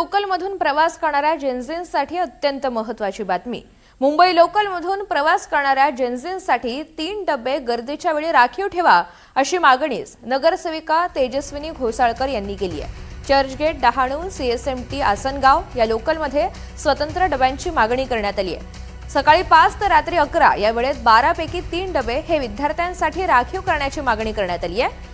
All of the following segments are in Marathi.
लोकलमधून प्रवास करणाऱ्या जेन्झींसाठी अत्यंत महत्त्वाची बातमी। मुंबई लोकलमधून प्रवास करणाऱ्या जेन्झींसाठी 3 डबे गर्दीच्या वेळी राखीव ठेवा अशी मागणी नगरसेविका तेजस्विनी घोसाळकर यांनी केली आहे। चर्चगेट, डहाणू, सीएसएमटी आसनगाव या लोकलमध्ये स्वतंत्र डब्यांची मागणी करण्यात आली आहे। सकाळी 5 ते रात्री 11 या वेळेत 12 पैकी 3 डबे हे विद्यार्थ्यांसाठी राखीव करण्याची मागणी करण्यात आली आहे।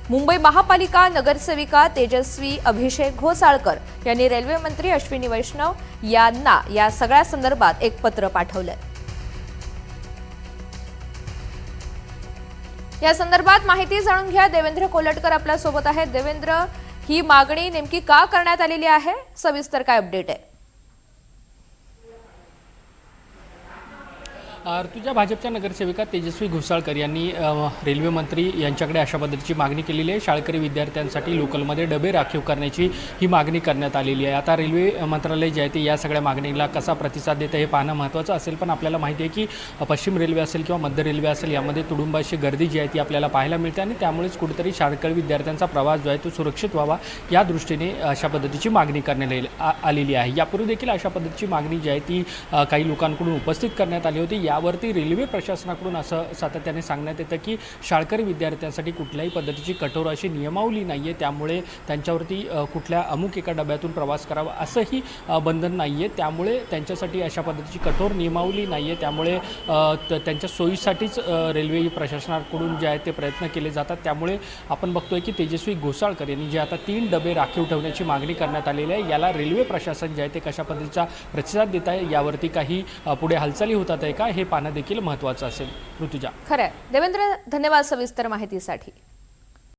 मुंबई महापालिका नगरसेविका तेजस्वी अभिषेक घोसाळकर यांनी रेल्वे मंत्री अश्विनी वैष्णव यांना या सगळ्या संदर्भात एक पत्र पाठवलंय। या संदर्भात माहिती जाणून घ्या, देवेंद्र कोलटकर आपल्या सोबत आहेत। देवेंद्र, ही मागणी नेमकी का करण्यात आलेली आहे, सविस्तर काय अपडेट आहे? तुझ्या भाजपच्या नगरसेविका तेजस्वी घोसाळकर यांनी रेल्वे मंत्री यांच्याकडे अशा पद्धतीची मागणी केलेली आहे। शाळकरी विद्यार्थ्यांसाठी लोकलमध्ये डबे राखीव करण्याची ही मागणी करण्यात आलेली आहे। आता रेल्वे मंत्रालय जे आहे ते या सगळ्या मागणीला कसा प्रतिसाद देतं हे पाहणं महत्त्वाचं असेल, पण आपल्याला माहिती आहे की पश्चिम रेल्वे असेल किंवा मध्य रेल्वे असेल, यामध्ये तुडुंबाची गर्दी जी आहे ती आपल्याला पाहायला मिळते आणि त्यामुळेच कुठेतरी शाळकरी विद्यार्थ्यांचा प्रवास जो आहे तो सुरक्षित व्हावा या दृष्टीने अशा पद्धतीची मागणी करण्यात आलेली आहे। यापूर्वी देखील अशा पद्धतीची मागणी जी आहे ती काही लोकांकडून उपस्थित करण्यात आली होती। यावरती रेल्वे प्रशासनाकडून असं सातत्याने सांगण्यात येतं की शाळकरी विद्यार्थ्यांसाठी कुठल्याही पद्धतीची कठोर अशी नियमावली नाही आहे, त्यामुळे त्यांच्यावरती कुठल्या अमुक एका डब्यातून प्रवास करावा असंही बंधन नाही आहे। त्यामुळे त्यांच्यासाठी अशा पद्धतीची कठोर नियमावली नाही आहे, त्यामुळे त्यांच्या सोयीसाठीच रेल्वे प्रशासनाकडून जे आहे ते प्रयत्न केले जातात। त्यामुळे आपण बघतोय की तेजस्वी घोसाळकर यांनी जे आता 3 डबे राखीव ठेवण्याची मागणी करण्यात आलेली आहे, याला रेल्वे प्रशासन जे आहे ते कशा पद्धतीचा प्रतिसाद देत आहे, यावरती काही पुढे हालचाली होतात आहे का हे पाहणं देखील महत्त्वाचं असेल। ऋतुजा, खरं आहे देवेंद्र, धन्यवाद सविस्तर माहितीसाठी।